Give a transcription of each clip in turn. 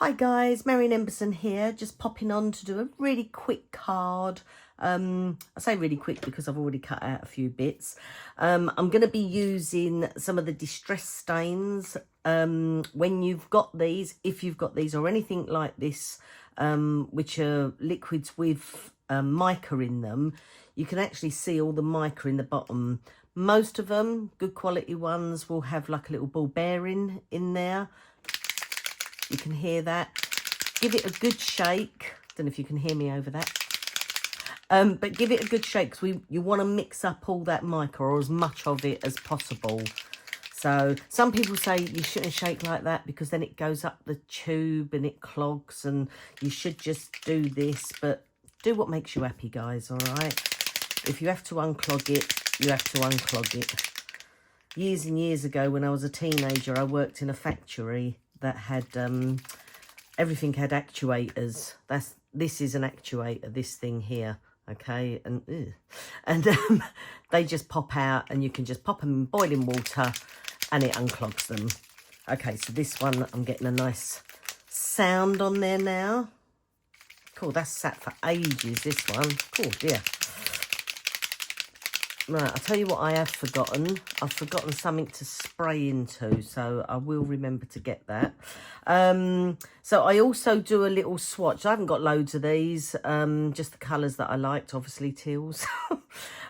Hi guys, Mary and Embossing here, just popping on to do a really quick card. I say really quick because I've already cut out a few bits. I'm going to be using some of the distress stains when you've got these, if you've got these or anything like this, which are liquids with mica in them. You can actually see all the mica in the bottom. Most of them, good quality ones, will have like a little ball bearing in there. You can hear that. Give it a good shake. Don't know if you can hear me over that. But give it a good shake because you want to mix up all that mica or as much of it as possible. So some people say you shouldn't shake like that because then it goes up the tube and it clogs, and you should just do this. But do what makes you happy, guys, all right? If you have to unclog it, you have to unclog it. Years and years ago when I was a teenager, I worked in a factory that had everything had actuators. This is an actuator, this thing here, okay? And they just pop out, and you can just pop them in boiling water and it unclogs them. Okay, so this one, I'm getting a nice sound on there now. Cool, that's sat for ages, this one. Cool, dear. Right, I'll tell you what I have forgotten. I've forgotten something to spray into, so I will remember to get that. So I also do a little swatch. I haven't got loads of these, just the colours that I liked, obviously teals.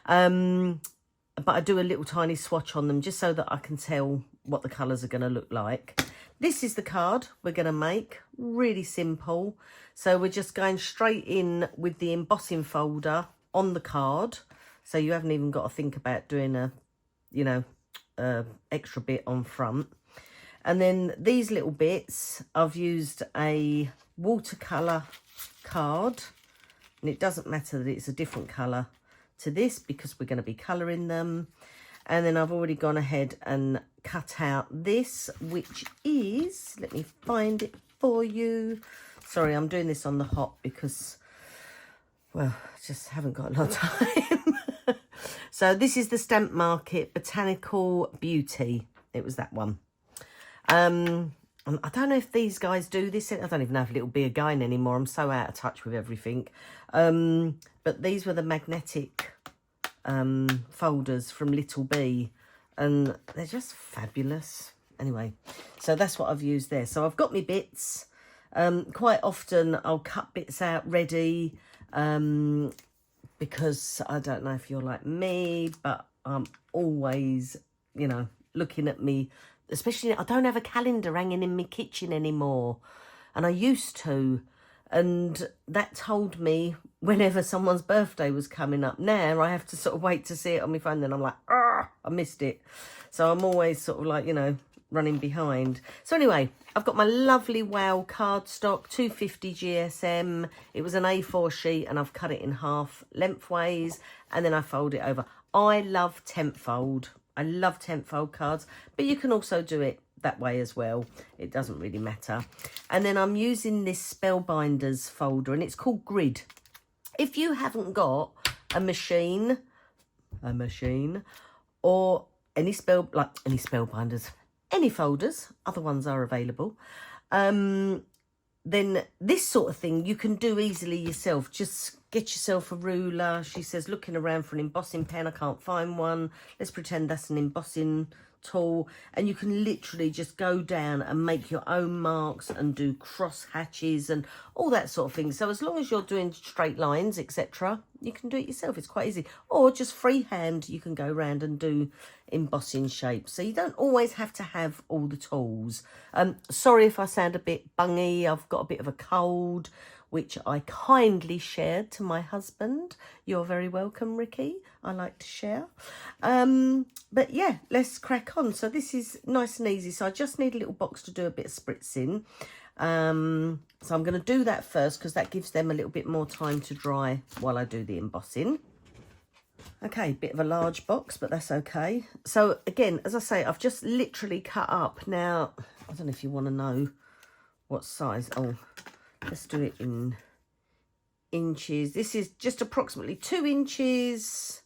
But I do a little tiny swatch on them just so that I can tell what the colours are going to look like. This is the card we're going to make. Really simple. So we're just going straight in with the embossing folder on the card. So you haven't even got to think about doing a, extra bit on front. And then these little bits, I've used a watercolour card. And it doesn't matter that it's a different colour to this because we're going to be colouring them. And then I've already gone ahead and cut out this, which is, let me find it for you. Sorry, I'm doing this on the hop because, well, I just haven't got a lot of time. So this is the Stamp Market Botanical Beauty. It was that one. I don't know if these guys do this. I don't even know if it'll be a Gain anymore. I'm so out of touch with everything. But these were the magnetic folders from Little B. And they're just fabulous. Anyway, so that's what I've used there. So I've got my bits. Quite often I'll cut bits out ready. Because I don't know if you're like me, but I'm always, looking at me, especially I don't have a calendar hanging in my kitchen anymore. And I used to. And that told me whenever someone's birthday was coming up. Now I have to sort of wait to see it on my phone. Then I'm like, I missed it. So I'm always sort of like, running behind. So anyway, I've got my lovely Wow cardstock, 250 GSM. It was an A4 sheet and I've cut it in half lengthways and then I fold it over. I love temp fold. I love temp fold cards, but you can also do it that way as well. It doesn't really matter. And then I'm using this Spellbinders folder and it's called Grid. If you haven't got a machine or any Spellbinders, any folders, other ones are available, then this sort of thing you can do easily yourself. Just get yourself a ruler. She says, looking around for an embossing pen, I can't find one. Let's pretend that's an embossing tool, and you can literally just go down and make your own marks and do cross hatches and all that sort of thing. So as long as you're doing straight lines, etc., you can do it yourself. It's quite easy. Or just freehand, you can go around and do embossing shapes. So you don't always have to have all the tools. Sorry if I sound a bit bungy. I've got a bit of a cold, which I kindly shared to my husband. You're very welcome, Ricky. I like to share. But yeah, let's crack on. So this is nice and easy. So I just need a little box to do a bit of spritzing. So I'm going to do that first because that gives them a little bit more time to dry while I do the embossing. Okay, bit of a large box, but that's okay. So again, as I say, I've just literally cut up. Now, I don't know if you want to know what size. Oh, let's do it in inches. This is just approximately 2 inches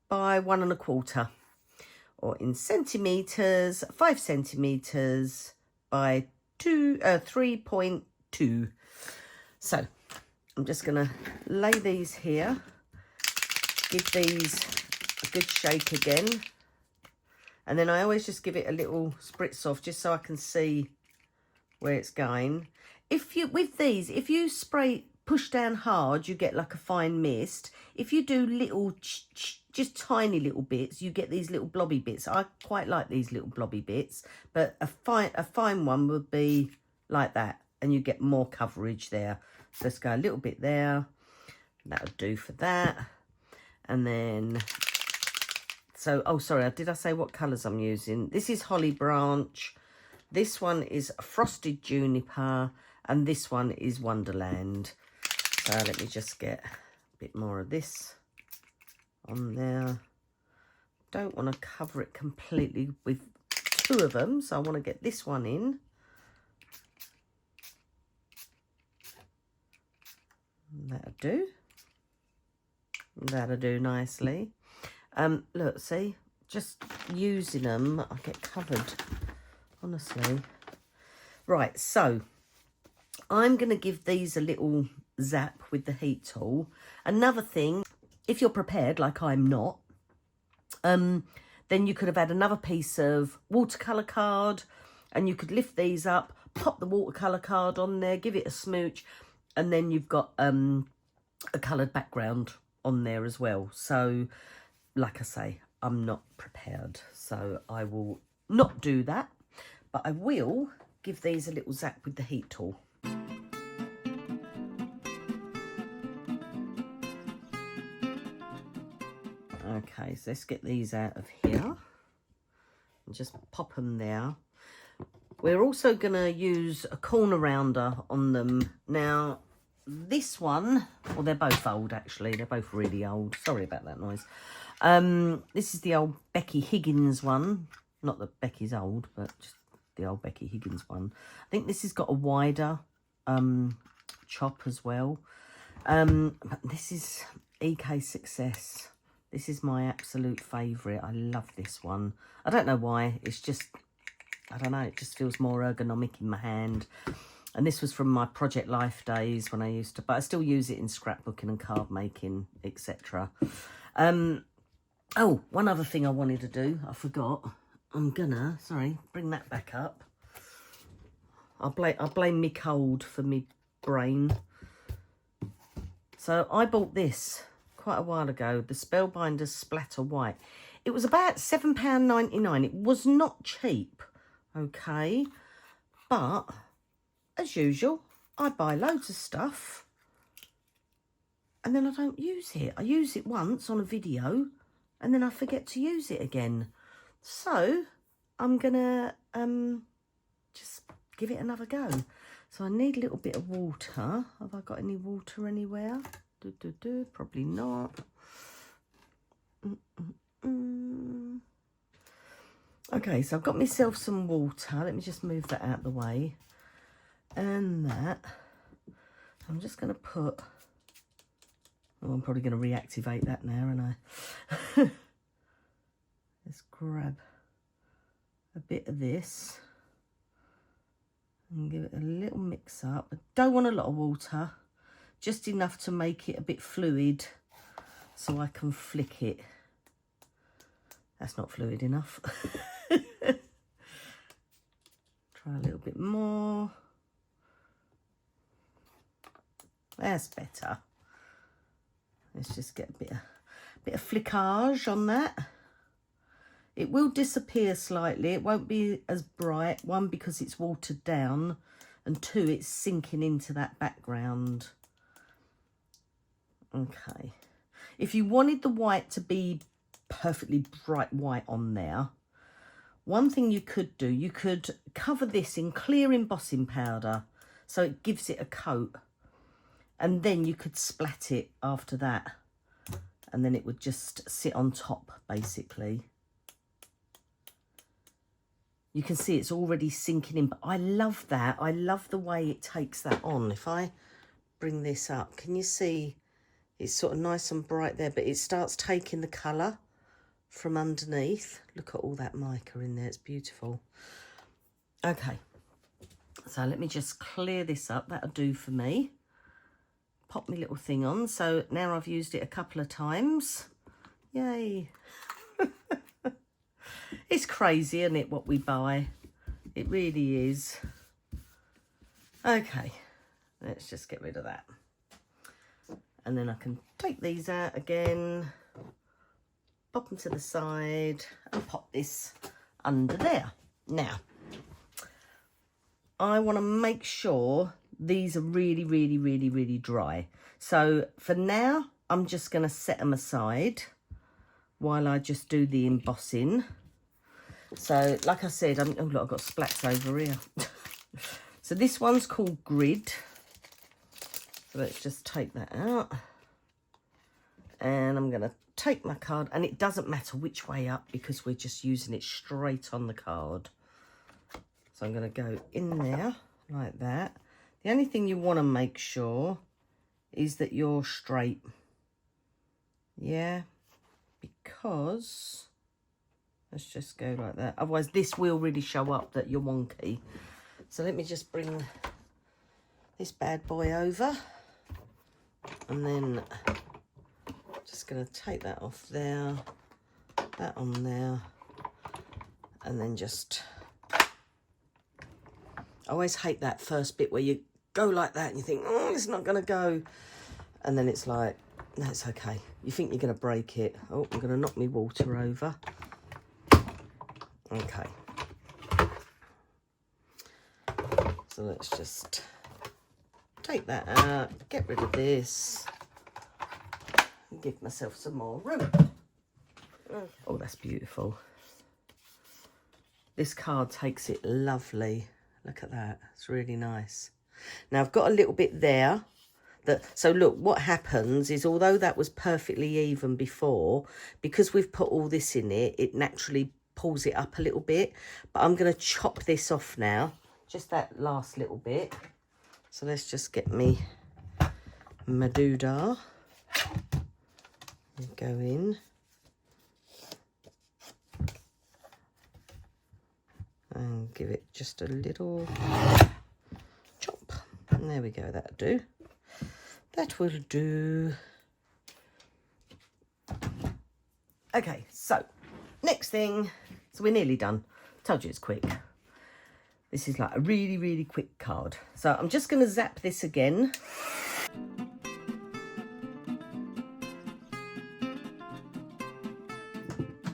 by 1 1/4. Or in centimetres, 5 centimetres by 3.2. So I'm just going to lay these here, give these a good shake again, and then I always just give it a little spritz off just so I can see where it's going. If you, with these, if you spray, push down hard, you get like a fine mist. If you do little, just tiny little bits, you get these little blobby bits. I quite like these little blobby bits, but a fine one would be like that, and you get more coverage there. So let's go a little bit there. That'll do for that. And then, so, oh, sorry, did I say what colours I'm using? This is Holly Branch. This one is Frosted Juniper. And this one is Wonderland. So let me just get a bit more of this on there. Don't want to cover it completely with two of them. So I want to get this one in. That'll do. That'll do nicely. Look, see, just using them, I get covered, honestly. Right, so I'm going to give these a little zap with the heat tool. Another thing, if you're prepared, like I'm not, then you could have had another piece of watercolour card, and you could lift these up, pop the watercolour card on there, give it a smooch, and then you've got a coloured background on there as well. So, like I say, I'm not prepared, so I will not do that, but I will give these a little zap with the heat tool. Okay, so let's get these out of here and just pop them there. We're also going to use a corner rounder on them. Now, this one, well, they're both old, actually. They're both really old. Sorry about that noise. This is the old Becky Higgins one. Not that Becky's old, but just the old Becky Higgins one. I think this has got a wider chop as well. But this is EK Success. This is my absolute favourite. I love this one. I don't know why. It's just, I don't know, it just feels more ergonomic in my hand. And this was from my Project Life days when I used to, but I still use it in scrapbooking and card making, etc. Oh, one other thing I wanted to do, I forgot. I'm gonna, sorry, bring that back up. I'll blame me cold for me brain. So I bought this quite a while ago, the Spellbinder Splatter White. It was about £7.99. It was not cheap, okay? But, as usual, I buy loads of stuff and then I don't use it. I use it once on a video and then I forget to use it again. So, I'm going to just give it another go. So I need a little bit of water. Have I got any water anywhere? Probably not. Okay, so I've got myself some water. Let me just move that out of the way. And that. I'm just going to put... Oh, I'm probably going to reactivate that now, aren't I? Let's grab a bit of this and give it a little mix up. I don't want a lot of water. Just enough to make it a bit fluid so I can flick it. That's not fluid enough. Try a little bit more. That's better. Let's just get a bit of flickage on that. It will disappear slightly. It won't be as bright. One, because it's watered down, and two, it's sinking into that background. Okay, if you wanted the white to be perfectly bright white on there, one thing you could do, you could cover this in clear embossing powder so it gives it a coat, and then you could splat it after that, and then it would just sit on top basically. You can see it's already sinking in, but I love that. I love the way it takes that on. If I bring this up, can you see? It's sort of nice and bright there, but it starts taking the colour from underneath. Look at all that mica in there. It's beautiful. Okay. So let me just clear this up. That'll do for me. Pop my little thing on. So now I've used it a couple of times. Yay. It's crazy, isn't it, what we buy? It really is. Okay, let's just get rid of that. And then I can take these out again, pop them to the side and pop this under there. Now, I want to make sure these are really, really, really, really dry. So for now, I'm just going to set them aside while I just do the embossing. So like I said, oh look, I've got splats over here. So this one's called Grid. So let's just take that out. And I'm going to take my card, and it doesn't matter which way up because we're just using it straight on the card. So I'm going to go in there like that. The only thing you want to make sure is that you're straight. Yeah, because let's just go like that. Otherwise this will really show up that you're wonky. So let me just bring this bad boy over, and then just going to take that off there, that on there, and then just, I always hate that first bit where you go like that and you think, oh, it's not going to go, and then it's like, no, it's okay. You think you're going to break it. Oh, I'm going to knock my water over. Okay. So let's just take that out, get rid of this, and give myself some more room. Oh, that's beautiful. This card takes it lovely. Look at that. It's really nice. Now I've got a little bit there. So look, what happens is, although that was perfectly even before, because we've put all this in it, it naturally pulls it up a little bit. But I'm going to chop this off now, just that last little bit. So let's just get me my doodah. Go in. And give it just a little chop. And there we go, that'll do. That will do. Okay, so next thing, so we're nearly done. Told you it's quick. This is like a really, really quick card. So I'm just going to zap this again.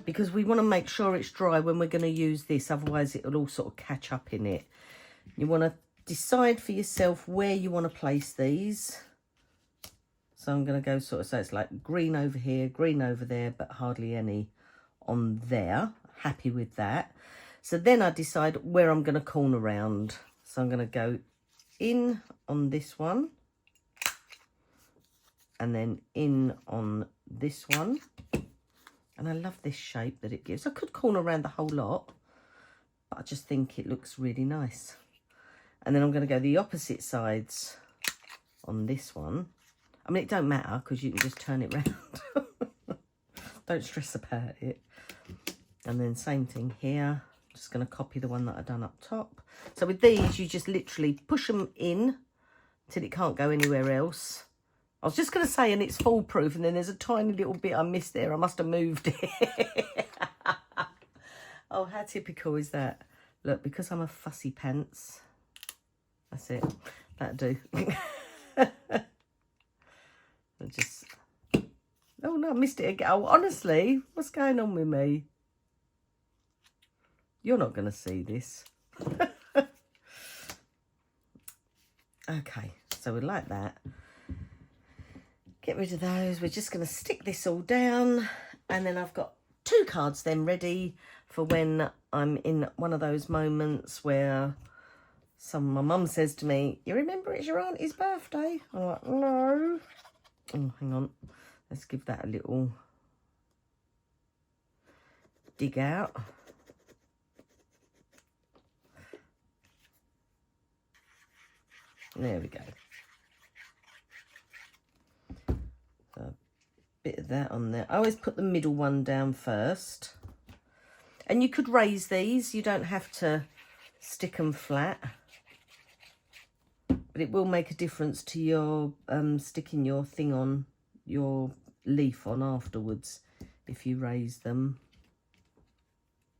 Because we want to make sure it's dry when we're going to use this, otherwise it'll all sort of catch up in it. You want to decide for yourself where you want to place these. So I'm going to go sort of, so it's like green over here, green over there, but hardly any on there. Happy with that. So then I decide where I'm going to corner round. So I'm going to go in on this one, and then in on this one. And I love this shape that it gives. I could corner around the whole lot, but I just think it looks really nice. And then I'm going to go the opposite sides on this one. I mean, it don't matter because you can just turn it round. Don't stress about it. And then same thing here. Just going to copy the one that I've done up top. So with these, you just literally push them in till it can't go anywhere else. I was just going to say, and it's foolproof, and then there's a tiny little bit I missed there. I must have moved it. Oh, how typical is that? Look, because I'm a fussy pants. That's it. That'll do. Just, oh no, I missed it again. Oh, honestly, what's going on with me? You're not going to see this. Okay, so we like that. Get rid of those. We're just going to stick this all down, and then I've got 2 cards then ready for when I'm in one of those moments where my mum says to me, you remember it's your auntie's birthday? I'm like, no. Oh, hang on. Let's give that a little dig out. There we go. So a bit of that on there. I always put the middle one down first. And you could raise these. You don't have to stick them flat. but it will make a difference to your sticking your thing on, your leaf on afterwards if you raise them.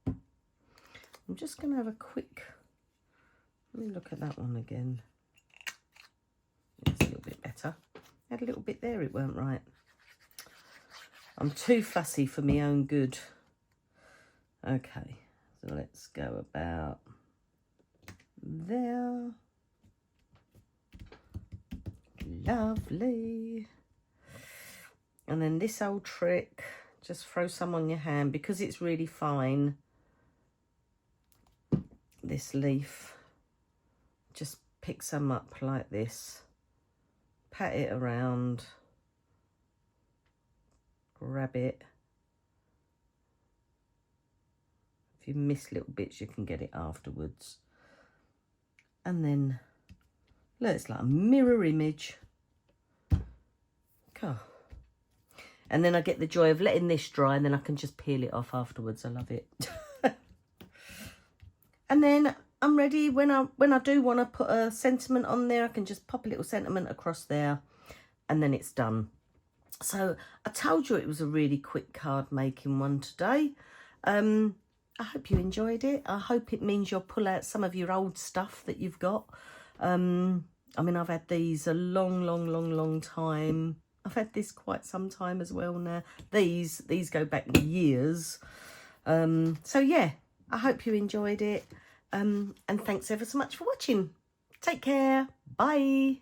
I'm just going to have a quick, let me look at that one again. It's a little bit better. Had a little bit there, it weren't right. I'm too fussy for my own good. Okay, so let's go about there. Lovely. And then this old trick, just throw some on your hand because it's really fine. This leaf, just pick some up like this, pat it around, grab it. If you miss little bits, you can get it afterwards. And then, look, it's like a mirror image. God. And then I get the joy of letting this dry, and then I can just peel it off afterwards. I love it. And then I'm ready. When I do want to put a sentiment on there, I can just pop a little sentiment across there, and then it's done. So I told you it was a really quick card making one today. I hope you enjoyed it. I hope it means you'll pull out some of your old stuff that you've got. I mean, I've had these a long time. I've had this quite some time as well now. These go back years. So yeah, I hope you enjoyed it. And thanks ever so much for watching. Take care. Bye.